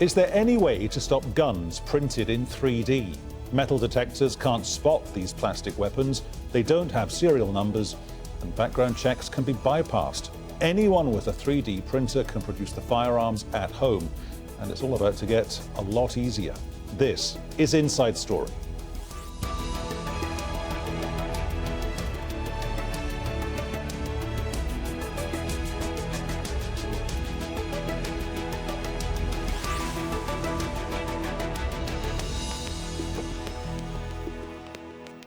Is there any way to stop guns printed in 3D? Metal detectors can't spot these plastic weapons, they don't have serial numbers, and background checks can be bypassed. Anyone with a 3D printer can produce the firearms at home, and it's all about to get a lot easier. This is Inside Story.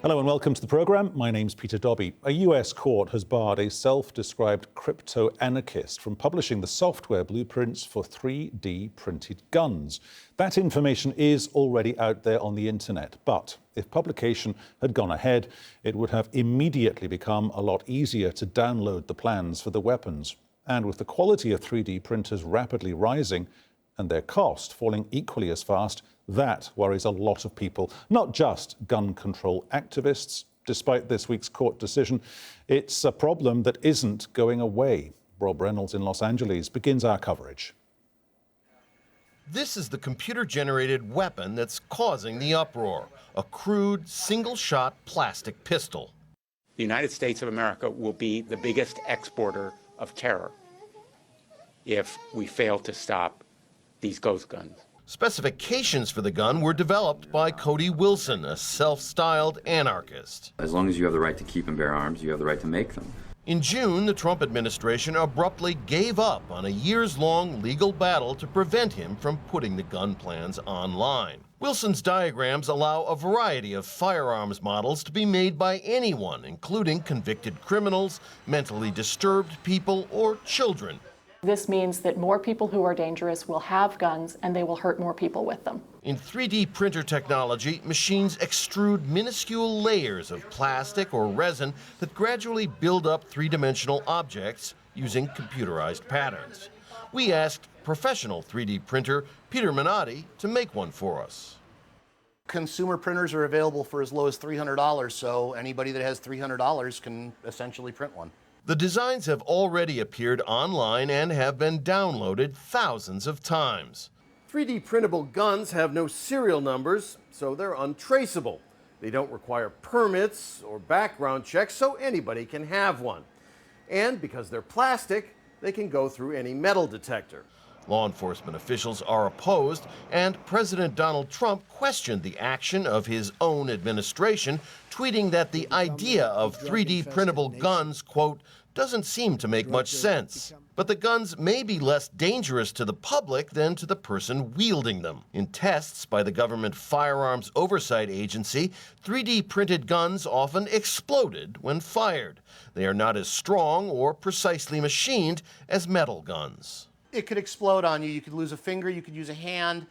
Hello and welcome to the programme. My name's Peter Dobbie. A US court has barred a self-described crypto-anarchist from publishing the software blueprints for 3D printed guns. That information is already out there on the internet, but if publication had gone ahead, it would have immediately become a lot easier to download the plans for the weapons. And with the quality of 3D printers rapidly rising and their cost falling equally as fast, that worries a lot of people, not just gun control activists. Despite this week's court decision, it's a problem that isn't going away. Rob Reynolds in Los Angeles begins our coverage. This is the computer-generated weapon that's causing the uproar, a crude, single-shot plastic pistol. The United States of America will be the biggest exporter of terror if we fail to stop these ghost guns. Specifications for the gun were developed by Cody Wilson, a self-styled anarchist. As long as you have the right to keep and bear arms, you have the right to make them. In June, the Trump administration abruptly gave up on a years-long legal battle to prevent him from putting the gun plans online. Wilson's diagrams allow a variety of firearms models to be made by anyone, including convicted criminals, mentally disturbed people, or children. This means that more people who are dangerous will have guns and they will hurt more people with them. In 3D printer technology, machines extrude minuscule layers of plastic or resin that gradually build up three-dimensional objects using computerized patterns. We asked professional 3D printer Peter Minotti to make one for us. Consumer printers are available for as low as $300, so anybody that has $300 can essentially print one. The designs have already appeared online and have been downloaded thousands of times. 3D printable guns have no serial numbers, so they're untraceable. They don't require permits or background checks, so anybody can have one. And because they're plastic, they can go through any metal detector. Law enforcement officials are opposed, and President Donald Trump questioned the action of his own administration, tweeting that the idea of 3D printable guns, quote, doesn't seem to make much sense. But the guns may be less dangerous to the public than to the person wielding them. In tests by the government Firearms Oversight Agency, 3D printed guns often exploded when fired. They are not as strong or precisely machined as metal guns. It could explode on you. You could lose a finger, you could use a hand,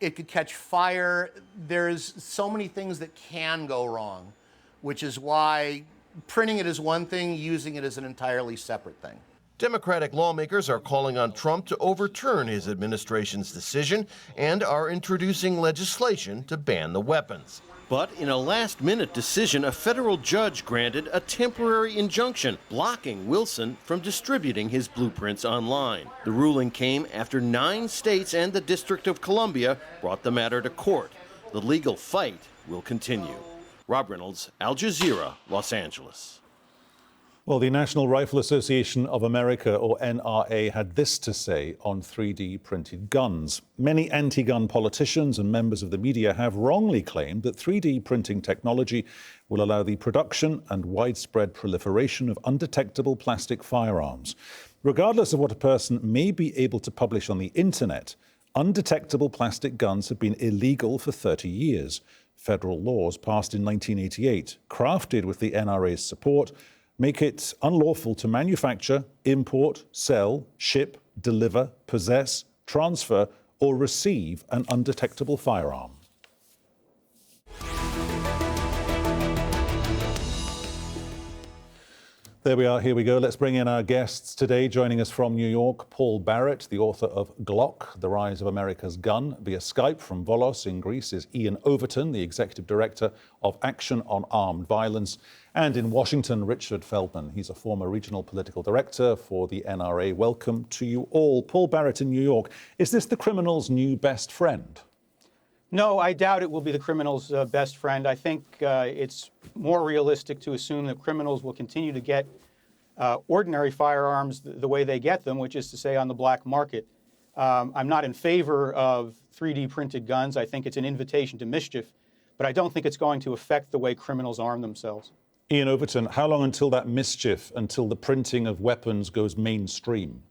it could catch fire. There's so many things that can go wrong, which is why printing it is one thing, using it is an entirely separate thing. Democratic lawmakers are calling on Trump to overturn his administration's decision and are introducing legislation to ban the weapons. But in a last-minute decision, a federal judge granted a temporary injunction blocking Wilson from distributing his blueprints online. The ruling came after 9 states and the District of Columbia brought the matter to court. The legal fight will continue. Rob Reynolds, Al Jazeera, Los Angeles. Well, the National Rifle Association of America, or NRA, had this to say on 3D printed guns. Many anti-gun politicians and members of the media have wrongly claimed that 3D printing technology will allow the production and widespread proliferation of undetectable plastic firearms. Regardless of what a person may be able to publish on the internet, undetectable plastic guns have been illegal for 30 years. Federal laws passed in 1988, crafted with the NRA's support, make it unlawful to manufacture, import, sell, ship, deliver, possess, transfer, or receive an undetectable firearm. There we are. Here we go. Let's bring in our guests today. Joining us from New York, Paul Barrett, the author of Glock, The Rise of America's Gun. Via Skype from Volos in Greece is Iain Overton, the executive director of Action on Armed Violence. And in Washington, Richard Feldman. He's a former regional political director for the NRA. Welcome to you all. Paul Barrett in New York. Is this the criminal's new best friend? No, I doubt it will be the criminal's best friend. I think it's more realistic to assume that criminals will continue to get ordinary firearms the way they get them, which is to say on the black market. I'm not in favor of 3D printed guns. I think it's an invitation to mischief, but I don't think it's going to affect the way criminals arm themselves. Iain Overton, how long until that mischief, until the printing of weapons goes mainstream?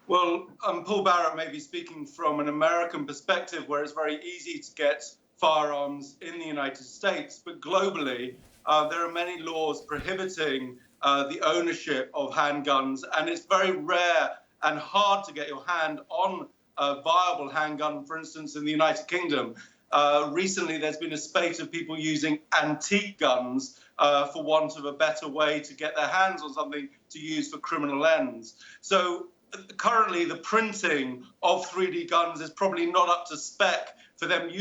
Well, Paul Barrett may be speaking from an American perspective where it's very easy to get firearms in the United States, but globally there are many laws prohibiting the ownership of handguns, and it's very rare and hard to get your hand on a viable handgun, for instance, in the United Kingdom. Recently, there's been a spate of people using antique guns for want of a better way to get their hands on something to use for criminal ends. So currently, the printing of 3D guns is probably not up to spec for them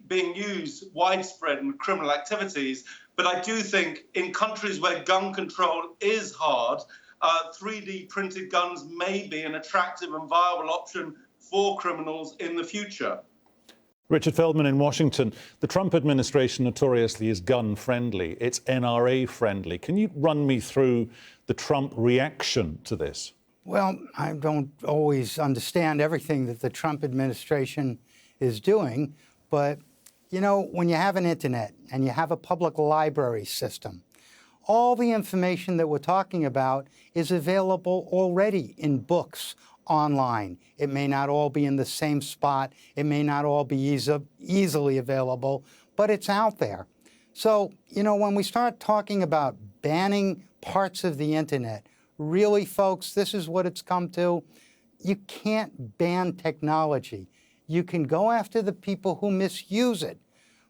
being used widespread in criminal activities. But I do think in countries where gun control is hard, 3D printed guns may be an attractive and viable option for criminals in the future. Richard Feldman in Washington. The Trump administration notoriously is gun-friendly. It's NRA-friendly. Can you run me through the Trump reaction to this? Well, I don't always understand everything that the Trump administration is doing, but, you know, when you have an internet and you have a public library system, all the information that we're talking about is available already in books online. It may not all be in the same spot. It may not all be easily available, but it's out there. So, you know, when we start talking about banning parts of the internet, really, folks, this is what it's come to. You can't ban technology. You can go after the people who misuse it.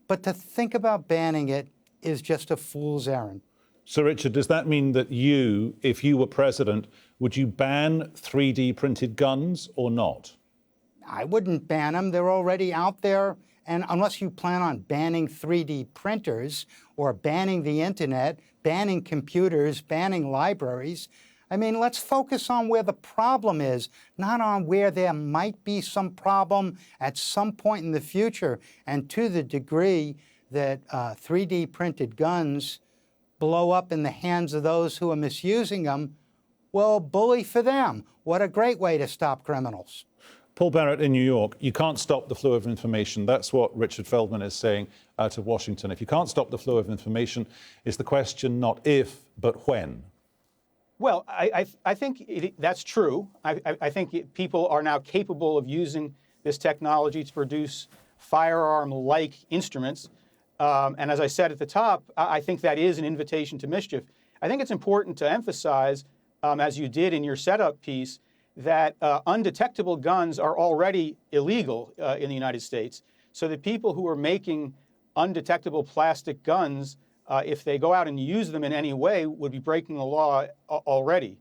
But to think about banning it is just a fool's errand. So, Richard, does that mean that you, if you were president, would you ban 3D printed guns or not? I wouldn't ban them. They're already out there. And unless you plan on banning 3D printers or banning the internet, banning computers, banning libraries, I mean, let's focus on where the problem is, not on where there might be some problem at some point in the future. And to the degree that 3D printed guns blow up in the hands of those who are misusing them, well, bully for them. What a great way to stop criminals. Paul Barrett in New York, you can't stop the flow of information. That's what Richard Feldman is saying out of Washington. If you can't stop the flow of information, is the question not if, but when? Well, I think that's true. I think people are now capable of using this technology to produce firearm-like instruments. And as I said at the top, I think that is an invitation to mischief. I think it's important to emphasize, as you did in your setup piece, that undetectable guns are already illegal in the United States. So the people who are making undetectable plastic guns, if they go out and use them in any way, would be breaking the law already.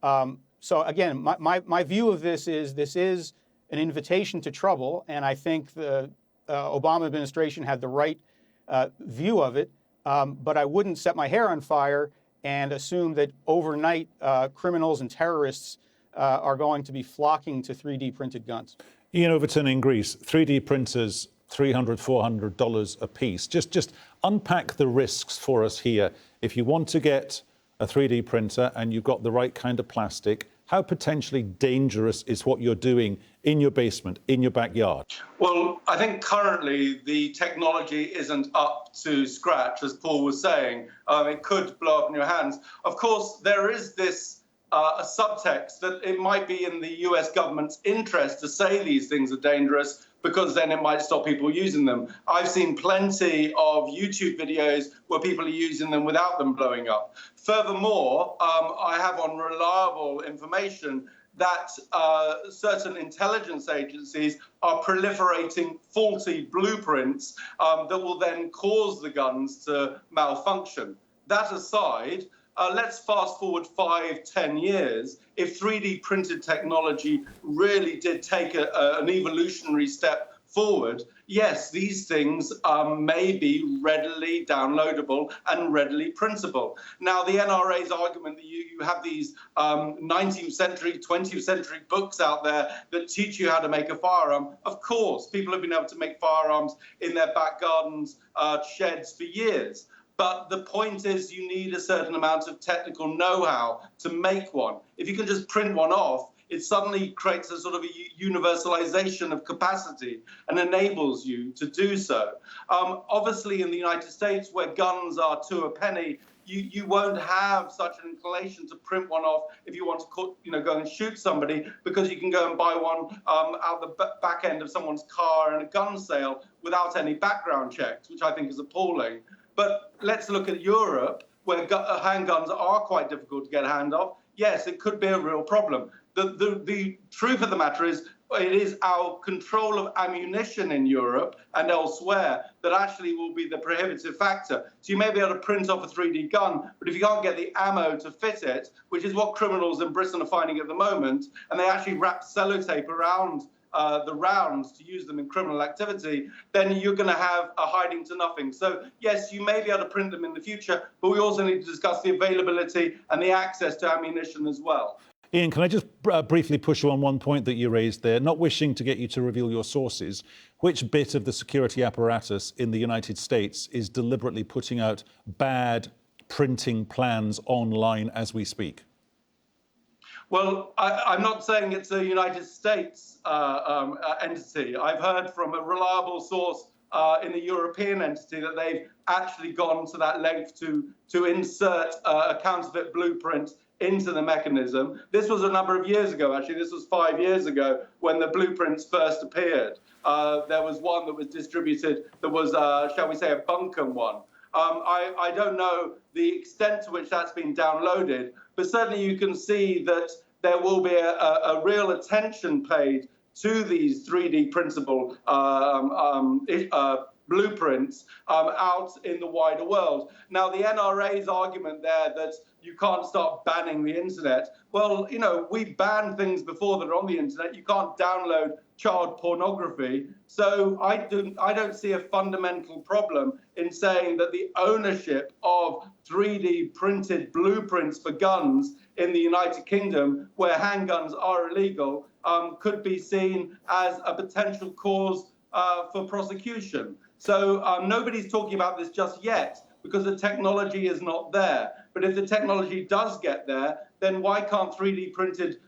So again, my view of this is an invitation to trouble, and I think the Obama administration had the right view of it, but I wouldn't set my hair on fire and assume that overnight criminals and terrorists are going to be flocking to 3D printed guns. Iain Overton in Greece, 3D printers, $300, $400 a piece. Just unpack the risks for us here. If you want to get a 3D printer and you've got the right kind of plastic, how potentially dangerous is what you're doing in your basement, in your backyard? Well, I think currently the technology isn't up to scratch, as Paul was saying. It could blow up in your hands. Of course, there is this a subtext that it might be in the US government's interest to say these things are dangerous, because then it might stop people using them. I've seen plenty of YouTube videos where people are using them without them blowing up. Furthermore, I have on reliable information that certain intelligence agencies are proliferating faulty blueprints that will then cause the guns to malfunction. That aside, let's fast forward 5, 10 years. If 3D printed technology really did take an evolutionary step forward, yes, these things may be readily downloadable and readily printable. Now, the NRA's argument that you have these 19th century, 20th century books out there that teach you how to make a firearm, of course, people have been able to make firearms in their back gardens, sheds for years. But the point is you need a certain amount of technical know-how to make one. If you can just print one off, it suddenly creates a sort of a universalization of capacity and enables you to do so. Obviously, in the United States, where guns are to a penny, you won't have such an inclination to print one off if you want to go and shoot somebody, because you can go and buy one out the back end of someone's car in a gun sale without any background checks, which I think is appalling. But let's look at Europe, where handguns are quite difficult to get a hand of. Yes, it could be a real problem. The truth of the matter is, it is our control of ammunition in Europe and elsewhere that actually will be the prohibitive factor. So you may be able to print off a 3D gun, but if you can't get the ammo to fit it, which is what criminals in Britain are finding at the moment, and they actually wrap sellotape around the rounds to use them in criminal activity, then you're going to have a hiding to nothing. So yes, you may be able to print them in the future, but we also need to discuss the availability and the access to ammunition as well. Iain, can I just briefly push you on one point that you raised there? Not wishing to get you to reveal your sources, which bit of the security apparatus in the United States is deliberately putting out bad printing plans online as we speak? Well, I'm not saying it's a United States entity. I've heard from a reliable source in a European entity that they've actually gone to that length to insert a counterfeit blueprint into the mechanism. This was a number of years ago, actually. This was 5 years ago when the blueprints first appeared. There was one that was distributed that was, shall we say, a bunkum one. I don't know the extent to which that's been downloaded, but certainly you can see that there will be a real attention paid to these 3D printable blueprints out in the wider world. Now, the NRA's argument there that you can't start banning the internet. Well, we've banned things before that are on the internet. You can't download child pornography. So I don't see a fundamental problem in saying that the ownership of 3D printed blueprints for guns in the United Kingdom, where handguns are illegal, could be seen as a potential cause for prosecution. So nobody's talking about this just yet because the technology is not there. But if the technology does get there, then why can't 3D printed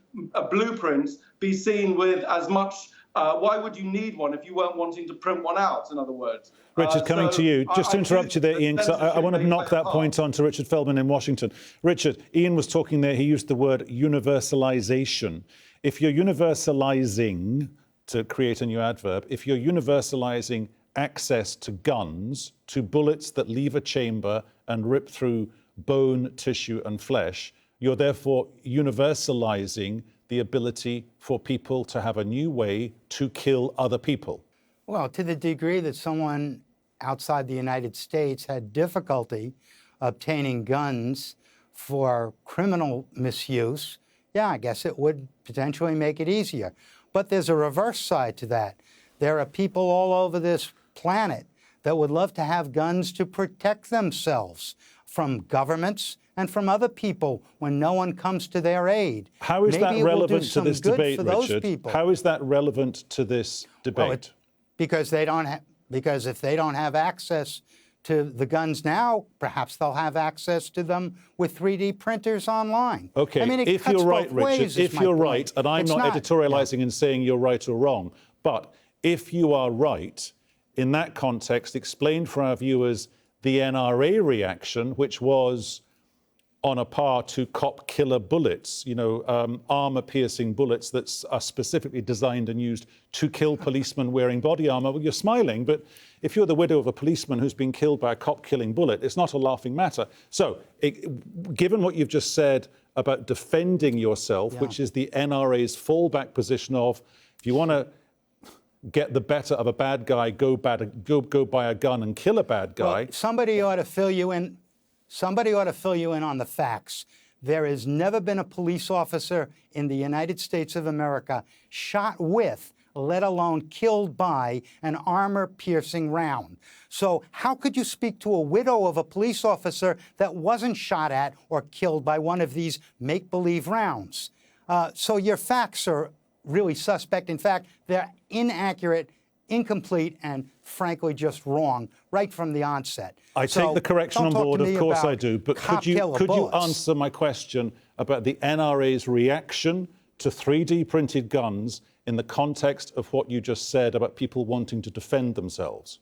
blueprints be seen with as much? Why would you need one if you weren't wanting to print one out, in other words? Richard, coming to you. Just to interrupt you there, Iain, because I want to knock that point on to Richard Feldman in Washington. Richard, Iain was talking there, he used the word universalization. If you're universalizing, to create a new adverb, if you're universalizing access to guns, to bullets that leave a chamber and rip through bone, tissue and flesh, you're therefore universalizing the ability for people to have a new way to kill other people. Well, to the degree that someone outside the United States had difficulty obtaining guns for criminal misuse, yeah, I guess it would potentially make it easier. But there's a reverse side to that. There are people all over this planet that would love to have guns to protect themselves from governments and from other people when no one comes to their aid. How is that relevant to this debate, Richard? How is that relevant to this debate? Well, because if they don't have access to the guns now, perhaps they'll have access to them with 3D printers online. Okay, I mean, if you're right, Richard, if you're right, and I'm not editorializing and saying you're right or wrong, but if you are right, in that context, explain for our viewers the NRA reaction, which was on a par to cop killer bullets, armor-piercing bullets that are specifically designed and used to kill policemen wearing body armor. Well, you're smiling, but if you're the widow of a policeman who's been killed by a cop-killing bullet, it's not a laughing matter. So, given what you've just said about defending yourself, which is the NRA's fallback position of, if you want to get the better of a bad guy, go buy a gun and kill a bad guy. Well, somebody ought to fill you in Somebody ought to fill you in on the facts. There has never been a police officer in the United States of America shot with, let alone killed by, an armor-piercing round. So how could you speak to a widow of a police officer that wasn't shot at or killed by one of these make-believe rounds? So your facts are really suspect. In fact, they're inaccurate, incomplete, and frankly just wrong right from the onset. I take the correction on board, of course I do, but could you answer my question about the NRA's reaction to 3D printed guns in the context of what you just said about people wanting to defend themselves?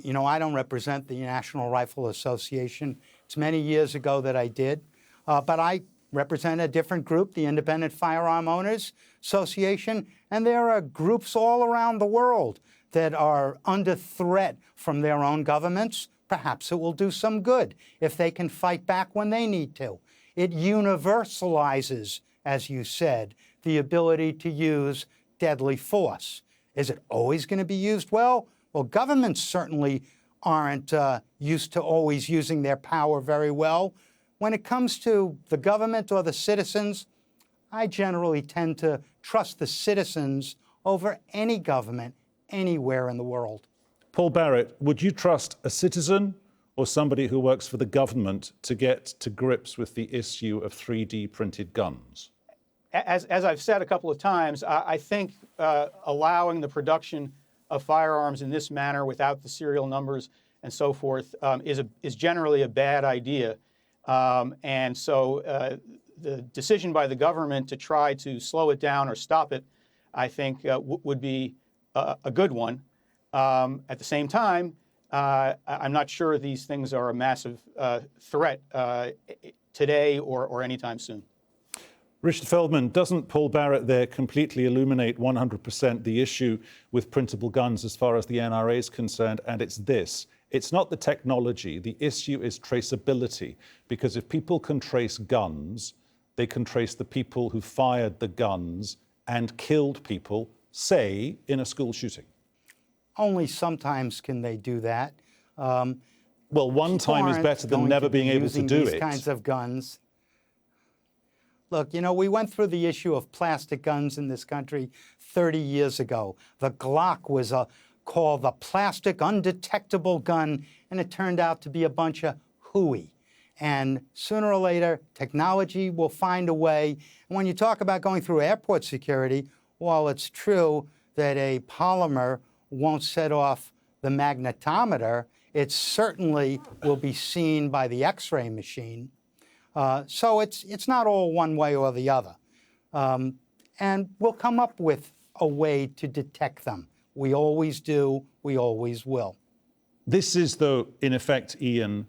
You know, I don't represent the National Rifle Association. It's many years ago that I did, but I represent a different group, the Independent Firearm Owners Association, and there are groups all around the world that are under threat from their own governments. Perhaps it will do some good if they can fight back when they need to. It universalizes, as you said, the ability to use deadly force. Is it always going to be used well? Well, governments certainly aren't used to always using their power very well. When it comes to the government or the citizens, I generally tend to trust the citizens over any government anywhere in the world. Paul Barrett, would you trust a citizen or somebody who works for the government to get to grips with the issue of 3D printed guns? As I've said a couple of times, I think allowing the production of firearms in this manner without the serial numbers and so forth is generally a bad idea. And so the decision by the government to try to slow it down or stop it, I think, would be a good one. At the same time, I'm not sure these things are a massive threat today or anytime soon. Richard Feldman, doesn't Paul Barrett there completely illuminate 100% the issue with printable guns as far as the NRA is concerned? And it's this. It's not the technology. The issue is traceability. Because if people can trace guns, they can trace the people who fired the guns and killed people, say, in a school shooting. Only sometimes can they do that. Well, one time is better than never being able to do it. These kinds of guns. Look, you know, we went through the issue of plastic guns in this country 30 years ago. The Glock was called the plastic undetectable gun, and it turned out to be a bunch of hooey. And sooner or later, technology will find a way. And when you talk about going through airport security, while it's true that a polymer won't set off the magnetometer, it certainly will be seen by the X-ray machine. So it's not all one way or the other. And we'll come up with a way to detect them. We always do. We always will. This is, though, in effect, Iain,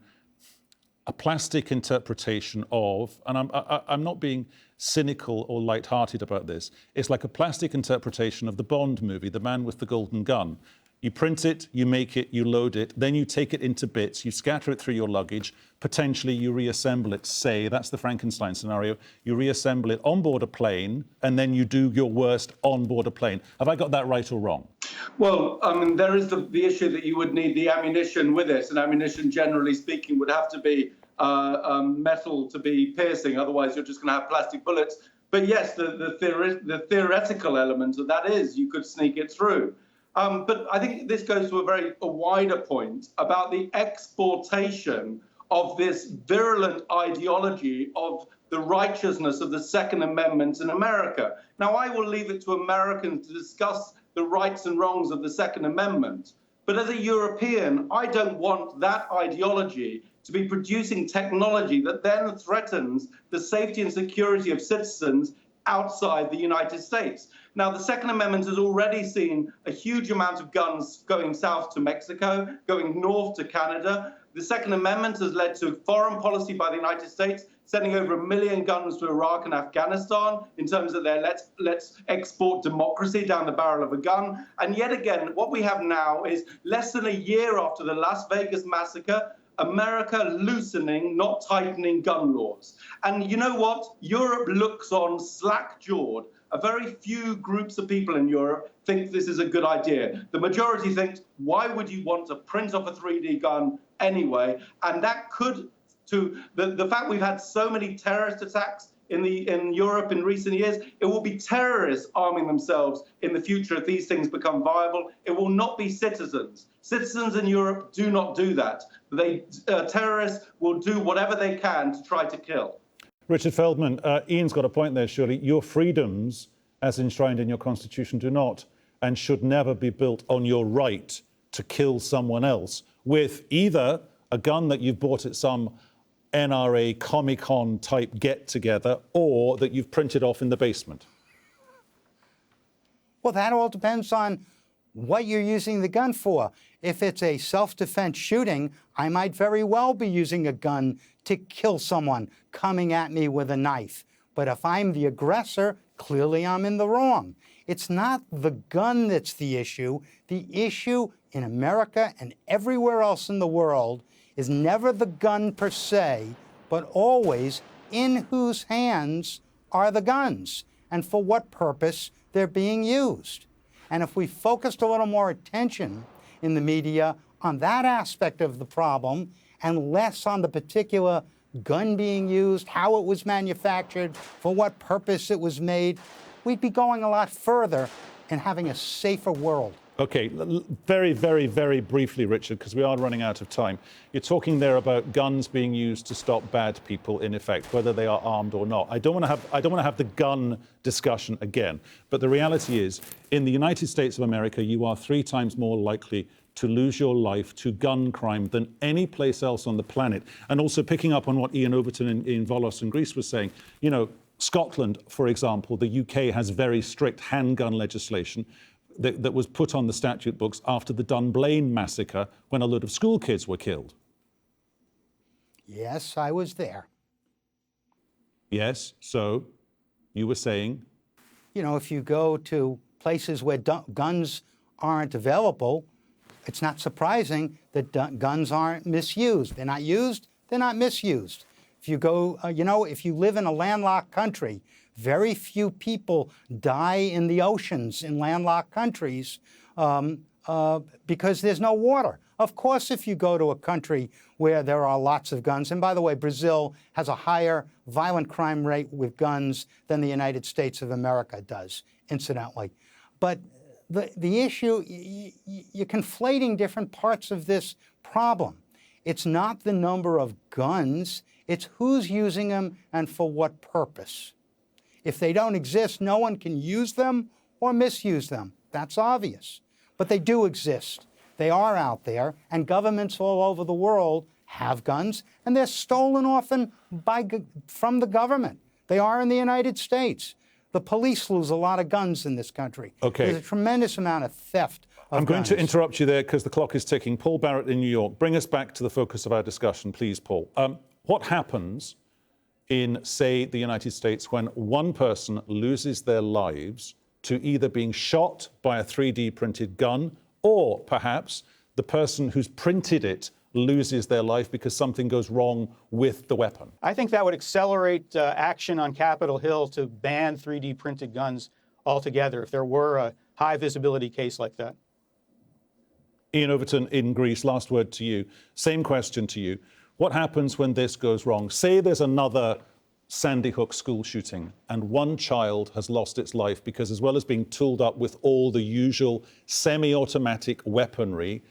a plastic interpretation of, and I'm not being cynical or light-hearted about this, it's like a plastic interpretation of the Bond movie, The Man with the Golden Gun. You print it, you make it, you load it, then you take it into bits, you scatter it through your luggage, potentially you reassemble it, say, that's the Frankenstein scenario, you reassemble it on board a plane, and then you do your worst on board a plane. Have I got that right or wrong? Well, I mean, there is the issue that you would need the ammunition with it, and ammunition, generally speaking, would have to be metal to be piercing, otherwise you're just going to have plastic bullets. But yes, the theoretical element of that is you could sneak it through. But I think this goes to a wider point about the exportation of this virulent ideology of the righteousness of the Second Amendment in America. Now, I will leave it to Americans to discuss the rights and wrongs of the Second Amendment. But as a European, I don't want that ideology to be producing technology that then threatens the safety and security of citizens outside the United States. Now, the Second Amendment has already seen a huge amount of guns going south to Mexico, going north to Canada. The Second Amendment has led to foreign policy by the United States, sending over 1 million guns to Iraq and Afghanistan in terms of their let's export democracy down the barrel of a gun. And yet again, what we have now is less than a year after the Las Vegas massacre, America loosening, not tightening gun laws. And you know what? Europe looks on slack-jawed. A very few groups of people in Europe think this is a good idea. The majority thinks, why would you want to print off a 3D gun anyway? And that could to the fact we've had so many terrorist attacks in Europe in recent years. It will be terrorists arming themselves in the future if these things become viable. It will not be citizens. Citizens in Europe do not do that. Terrorists will do whatever they can to try to kill. Richard Feldman, Iain's got a point there, surely. Your freedoms, as enshrined in your constitution, do not and should never be built on your right to kill someone else with either a gun that you've bought at some NRA Comic-Con type get-together or that you've printed off in the basement. Well, that all depends on what you're using the gun for. If it's a self-defense shooting, I might very well be using a gun to kill someone coming at me with a knife. But if I'm the aggressor, clearly I'm in the wrong. It's not the gun that's the issue. The issue in America and everywhere else in the world is never the gun per se, but always in whose hands are the guns and for what purpose they're being used. And if we focused a little more attention in the media on that aspect of the problem and less on the particular gun being used, how it was manufactured, for what purpose it was made, we'd be going a lot further in having a safer world. Okay, very, very, very briefly, Richard, because we are running out of time. You're talking there about guns being used to stop bad people, in effect, whether they are armed or not. I don't want to have the gun discussion again, but the reality is, in the United States of America, you are 3 times more likely to lose your life to gun crime than any place else on the planet. And also picking up on what Iain Overton in Volos in Greece was saying, you know, Scotland, for example, the UK has very strict handgun legislation that was put on the statute books after the Dunblane massacre when a load of school kids were killed. Yes, I was there. Yes, so you were saying? You know, if you go to places where guns aren't available, it's not surprising that guns aren't misused. They're not used, they're not misused. If you go, if you live in a landlocked country, very few people die in the oceans in landlocked countries because there's no water. Of course, if you go to a country where there are lots of guns, and by the way, Brazil has a higher violent crime rate with guns than the United States of America does, incidentally. But the issue, you're conflating different parts of this problem. It's not the number of guns, it's who's using them and for what purpose. If they don't exist, no one can use them or misuse them. That's obvious. But they do exist. They are out there, and governments all over the world have guns, and they're stolen often from the government. They are in the United States. The police lose a lot of guns in this country. Okay. There's a tremendous amount of theft of I'm going guns. to interrupt you there because the clock is ticking. Paul Barrett in New York, bring us back to the focus of our discussion, please, Paul. What happens in, say, the United States when one person loses their lives to either being shot by a 3D printed gun or perhaps the person who's printed it loses their life because something goes wrong with the weapon? I think that would accelerate action on Capitol Hill to ban 3D printed guns altogether if there were a high visibility case like that. Iain Overton in Greece, last word to you. Same question to you. What happens when this goes wrong? Say there's another Sandy Hook school shooting and one child has lost its life because, as well as being tooled up with all the usual semi-automatic weaponry,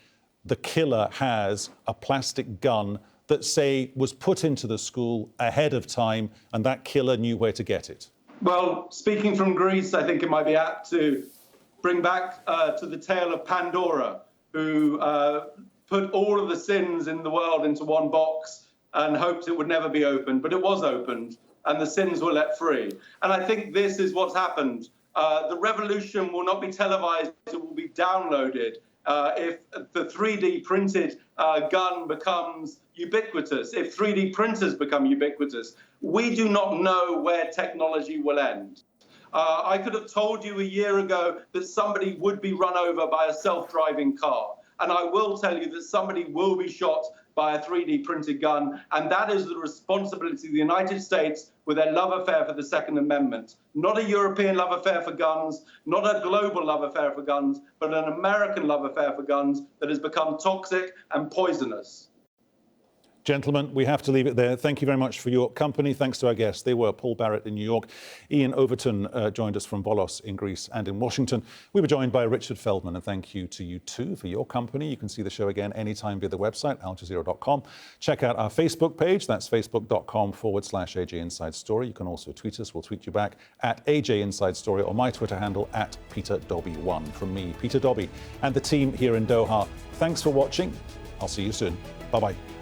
the killer has a plastic gun that, say, was put into the school ahead of time and that killer knew where to get it. Well, speaking from Greece, I think it might be apt to bring back to the tale of Pandora, who put all of the sins in the world into one box and hoped it would never be opened, but it was opened and the sins were let free. And I think this is what's happened. The revolution will not be televised, it will be downloaded. If the 3D printed gun becomes ubiquitous, if 3D printers become ubiquitous, we do not know where technology will end. I could have told you a year ago that somebody would be run over by a self-driving car. And I will tell you that somebody will be shot by a 3D printed gun. And that is the responsibility of the United States with their love affair for the Second Amendment. Not a European love affair for guns, not a global love affair for guns, but an American love affair for guns that has become toxic and poisonous. Gentlemen, we have to leave it there. Thank you very much for your company. Thanks to our guests. They were Paul Barrett in New York. Iain Overton joined us from Volos in Greece and in Washington. We were joined by Richard Feldman, and thank you to you too for your company. You can see the show again anytime via the website, aljazeera.com. Check out our Facebook page. That's facebook.com/AJ Inside Story. You can also tweet us. We'll tweet you back at AJ Inside Story, or my Twitter handle at Peter Dobbie1. From me, Peter Dobbie, and the team here in Doha. Thanks for watching. I'll see you soon. Bye-bye.